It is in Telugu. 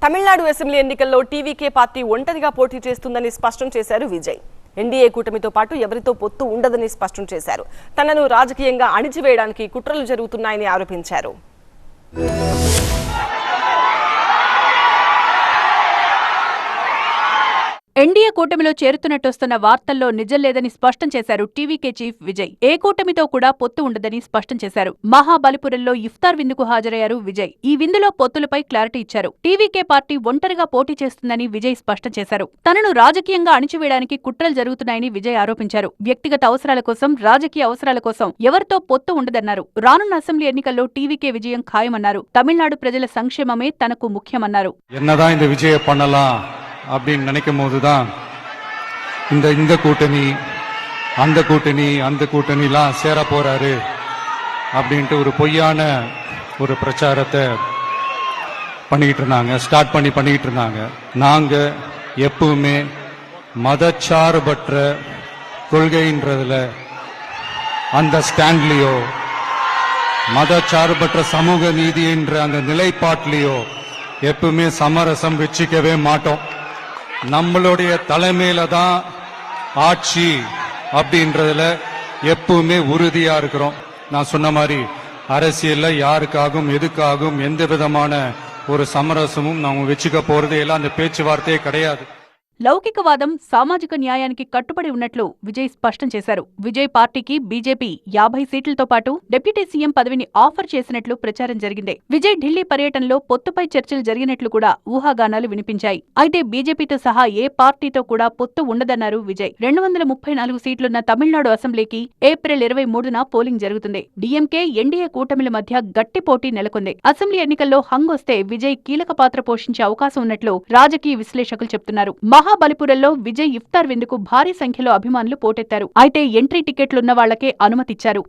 తమిళనాడు అసెంబ్లీ ఎన్నికల్లో టీవీకే పార్టీ ఒంటరిగా పోటీ చేస్తుందని స్పష్టం చేశారు విజయ్. ఎన్డీఏ కూటమితో పాటు ఎవరితో పొత్తు ఉండదని స్పష్టం చేశారు. తనను రాజకీయంగా అణిచివేయడానికి కుట్రలు జరుగుతున్నాయని ఆరోపించారు. ఎన్డీఏ కూటమిలో చేరుతున్నట్టొస్తున్న వార్తల్లో నిజం లేదని స్పష్టం చేశారు టీవీకే చీఫ్ విజయ్. ఏ కూటమితో కూడా పొత్తు ఉండదని స్పష్టం చేశారు. మహాబలిపురంలో ఇఫ్తార్ విందుకు హాజరయ్యారు విజయ్. ఈ విందులో పొత్తులపై క్లారిటీ ఇచ్చారు. టీవీకే పార్టీ ఒంటరిగా పోటీ చేస్తుందని విజయ్ స్పష్టం చేశారు. తనను రాజకీయంగా అణిచివేయడానికి కుట్రలు జరుగుతున్నాయని విజయ్ ఆరోపించారు. వ్యక్తిగత అవసరాల కోసం, రాజకీయ అవసరాల కోసం ఎవరితో పొత్తు ఉండదన్నారు. రానున్న అసెంబ్లీ ఎన్నికల్లో టీవీకే విజయం ఖాయమన్నారు. తమిళనాడు ప్రజల సంక్షేమమే తనకు ముఖ్యమన్నారు. அப்படின்னு நினைக்கும் போதுதான் இந்த கூட்டணி அந்த கூட்டணிலாம் சேர போறாரு அப்படின்ட்டு ஒரு பொய்யான ஒரு பிரச்சாரத்தை பண்ணிக்கிட்டு இருந்தாங்க. நாங்க எப்பவுமே மதச்சார்பற்ற கொள்கைன்றதுல அந்த ஸ்டாண்ட்லயோ மதச்சார்பற்ற சமூக நீதி என்ற அந்த நிலைப்பாட்டிலையோ எப்பவுமே சமரசம் வச்சுக்கவே மாட்டோம். நம்மளுடைய தலைமையில தான் ஆட்சி அப்படின்றதுல எப்பவுமே உறுதியா இருக்கிறோம். நான் சொன்ன மாதிரி அரசியல்ல யாருக்காகவும் எதுக்காகவும் எந்த விதமான ஒரு சமரசமும் நாம வச்சுக்க போறதே எல்லாம் அந்த பேச்சுவார்த்தையே கிடையாது. లౌకికవాదం, సామాజిక న్యాయానికి కట్టుబడి ఉన్నట్లు విజయ్ స్పష్టం చేశారు. విజయ్ పార్టీకి బీజేపీ 50 సీట్లతో పాటు డిప్యూటీ సీఎం పదవిని ఆఫర్ చేసినట్లు ప్రచారం జరిగింది. విజయ్ ఢిల్లీ పర్యటనలో పొత్తుపై చర్చలు జరిగినట్లు కూడా ఊహాగానాలు వినిపించాయి. అయితే బీజేపీతో సహా ఏ పార్టీతో కూడా పొత్తు ఉండదన్నారు విజయ్. 234 సీట్లున్న తమిళనాడు అసెంబ్లీకి ఏప్రిల్ 23న పోలింగ్ జరుగుతుంది. డీఎంకే, ఎన్డీఏ కూటమిల మధ్య గట్టి పోటీ నెలకొంది. అసెంబ్లీ ఎన్నికల్లో హంగొస్తే విజయ్ కీలక పాత్ర పోషించే అవకాశం ఉన్నట్లు రాజకీయ విశ్లేషకులు చెబుతున్నారు. మహాబలిపురంలో విజయ్ ఇఫ్తార్ విందుకు భారీ సంఖ్యలో అభిమానులు పోటెత్తారు. అయితే ఎంట్రీ టికెట్లున్న వాళ్లకే అనుమతిచ్చారు.